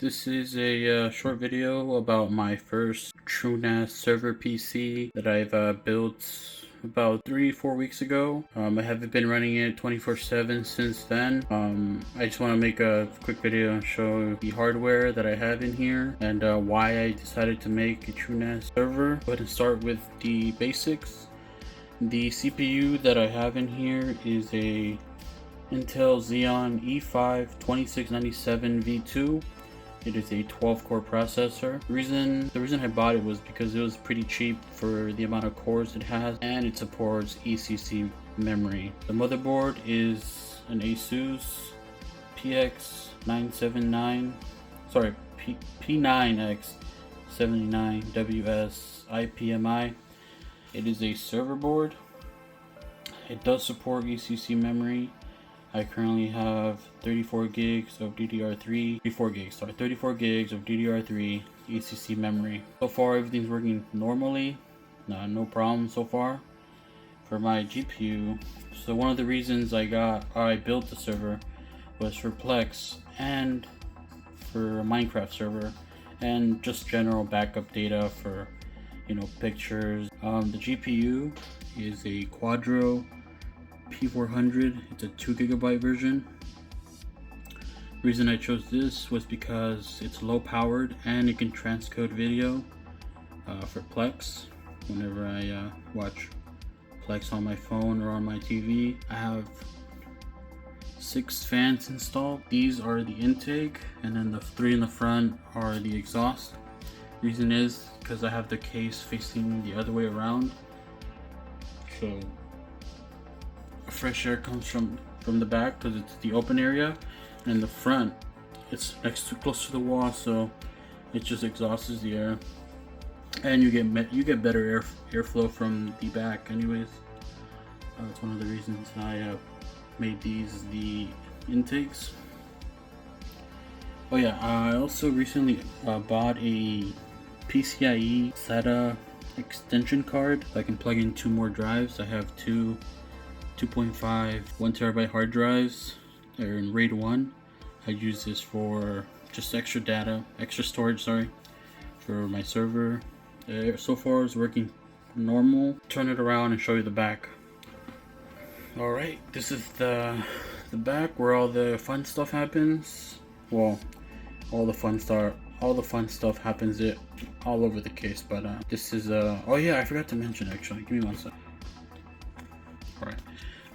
This is a short video about my first TrueNAS server PC that I've built about 3-4 weeks ago. I haven't been running it 24/7 since then. I just want to make a quick video and show the hardware that I have in here and why I decided to make a TrueNAS server. Go ahead and start with the basics. The CPU that I have in here is a Intel Xeon E5-2697 V2. It is a 12-core processor. The reason I bought it was because it was pretty cheap for the amount of cores it has, and it supports ECC memory. The motherboard is an ASUS P9X79 WS IPMI. It is a server board. It does support ECC memory. I currently have 34 gigs of DDR3 ECC memory. So far everything's working normally, no problem so far. For my GPU, so one of the reasons I built the server was for Plex and for a Minecraft server and just general backup data for pictures. The GPU is a Quadro P400. It's a 2GB version. The reason I chose this was because it's low powered and it can transcode video for Plex. Whenever I watch Plex on my phone or on my TV, I have 6 fans installed. These are the intake, and then the 3 in the front are the exhaust. Reason is because I have the case facing the other way around, so fresh air comes from the back because it's the open area, and the front it's close to the wall, so it just exhausts the air, and you get better airflow from the back. Anyways, that's one of the reasons I made these the intakes. Oh yeah, I also recently bought a PCIe-SATA extension card. I can plug in 2 more drives. I have 2 2.5 1TB hard drives. They're in RAID 1. I use this for just extra storage, for my server. So far it's working normal. Turn it around and show you the back. Alright, this is the back where all the fun stuff happens. Well, all the fun stuff happens all over the case, but this is oh yeah, I forgot to mention, actually. Give me one sec.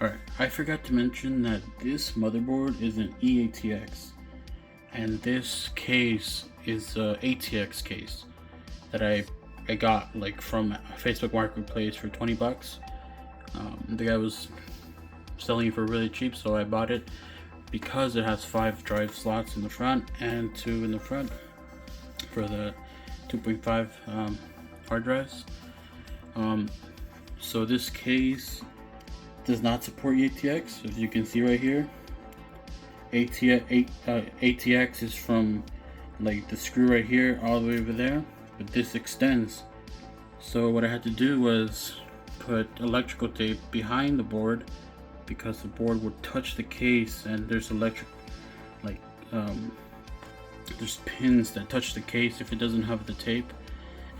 Alright, I forgot to mention that this motherboard is an eATX, and this case is a ATX case that I got from Facebook Marketplace for 20 bucks. The guy was selling it for really cheap, so I bought it because it has 5 drive slots in the front and 2 in the front for the 2.5 hard drives. So this case does not support ATX, as you can see right here. ATX is from the screw right here all the way over there, but this extends. So what I had to do was put electrical tape behind the board, because the board would touch the case, and there's there's pins that touch the case if it doesn't have the tape,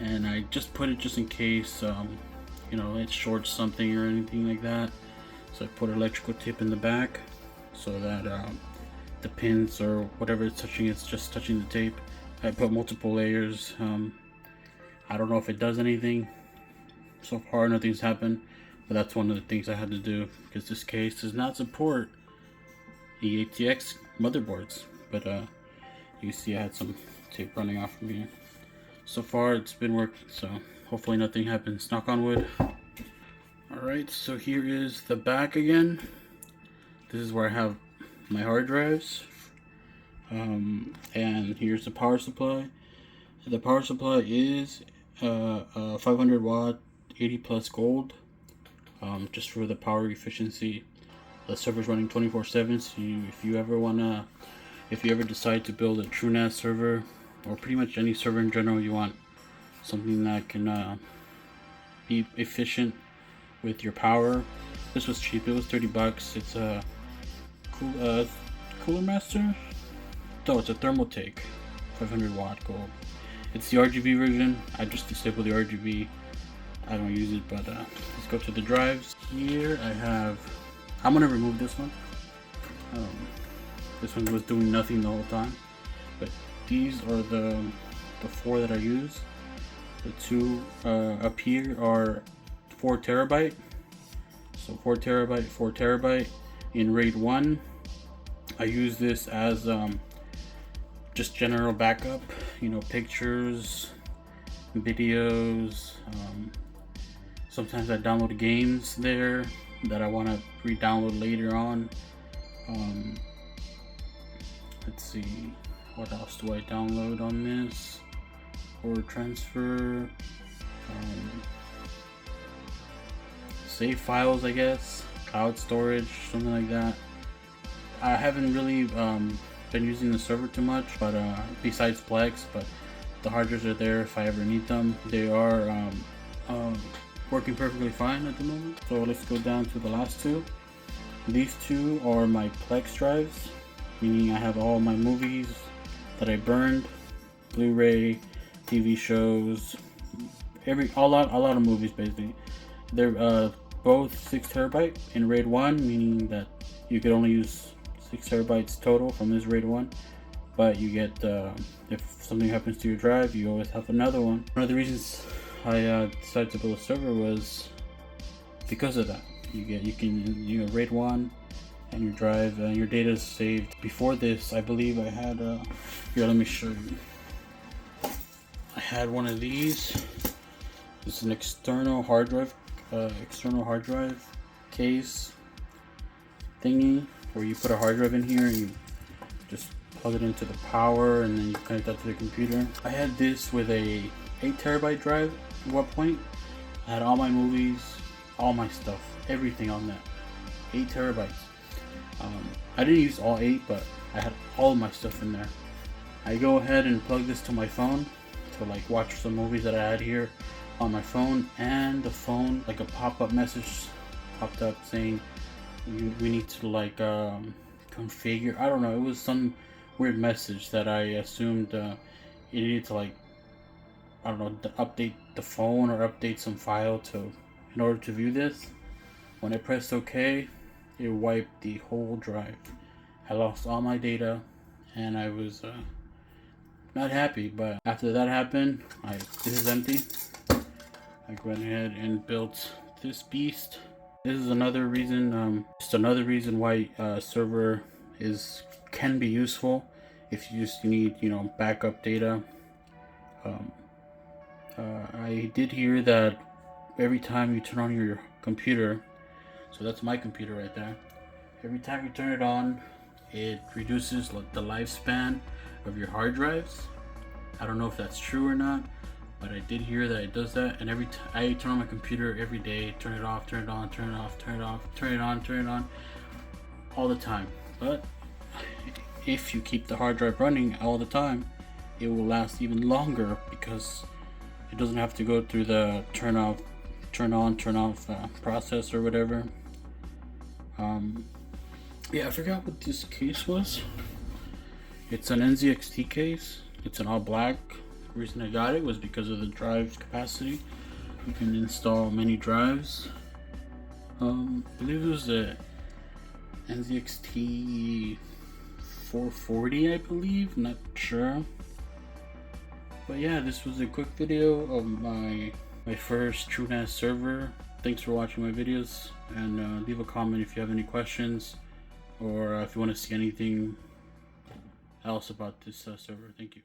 and I just put it just in case it shorts something or anything like that. So I put electrical tape in the back so that the pins or whatever it's touching, it's just touching the tape. I put multiple layers. I don't know if it does anything. So far nothing's happened, but that's one of the things I had to do, because this case does not support the ATX motherboards. But you see I had some tape running off from here. So far it's been working, so hopefully nothing happens, knock on wood. Alright, so here is the back again. This is where I have my hard drives. And here's the power supply. So the power supply is a 500 watt 80+ gold, just for the power efficiency. The server's running 24/7, so if you ever decide to build a TrueNAS server, or pretty much any server in general, you want something that can be efficient with your power. This was cheap, it was 30 bucks. It's a Cooler Master? No, it's a Thermaltake 500 watt gold. It's the RGB version. I just disabled the RGB. I don't use it, but let's go to the drives. Here I have, I'm gonna remove this one. This one was doing nothing the whole time, but these are the 4 that I use. The 2 up here are 4 terabyte. So 4 terabyte in RAID 1. I use this as just general backup, you know, pictures, videos. Sometimes I download games there that I want to re-download later on. Let's see, what else do I download on this or transfer? Save files, I guess, cloud storage, something like that. I haven't really been using the server too much, but besides Plex, but the hard drives are there if I ever need them. They are working perfectly fine at the moment. So let's go down to the last 2. These 2 are my Plex drives, meaning I have all my movies that I burned, Blu-ray, TV shows, a lot of movies basically. They're both 6 terabyte in RAID 1, meaning that you could only use 6 terabytes total from this RAID 1, but you get if something happens to your drive, you always have another one. One of the reasons I decided to build a server was because of that. You can RAID 1 and your drive and your data is saved. Before this, I believe I had here, let me show you. I had one of these. It's an external hard drive case thingy where you put a hard drive in here and you just plug it into the power and then you connect that to the computer. I had this with a 8 terabyte drive at one point. I had all my movies, all my stuff, everything on that. 8 terabytes. I didn't use all 8, but I had all my stuff in there. I go ahead and plug this to my phone to like watch some movies that I had here on my phone, and the phone, like a pop-up message popped up saying we need to like configure, I don't know, it was some weird message that I assumed it needed to like, I don't know, update the phone or update some file in order to view this. When I pressed OK, it wiped the whole drive. I lost all my data and I was not happy, but after that happened, this is empty. I went ahead and built this beast. This is another reason, just another reason why server can be useful if you just need, you know, backup data. I did hear that every time you turn on your computer, so that's my computer right there, every time you turn it on, it reduces the lifespan of your hard drives. I don't know if that's true or not, but I did hear that it does that, and I turn on my computer every day, turn it off, turn it on, turn it off, turn it off, turn it on, turn it on, all the time. But if you keep the hard drive running all the time, it will last even longer because it doesn't have to go through the turn on, turn off process or whatever. Yeah, I forgot what this case was. It's an NZXT case. It's an all black. The reason I got it was because of the drive capacity. You can install many drives. I believe it was the NZXT H440, I believe, not sure. But yeah, this was a quick video of my first TrueNAS server. Thanks for watching my videos, and leave a comment if you have any questions or if you want to see anything else about this server. Thank you.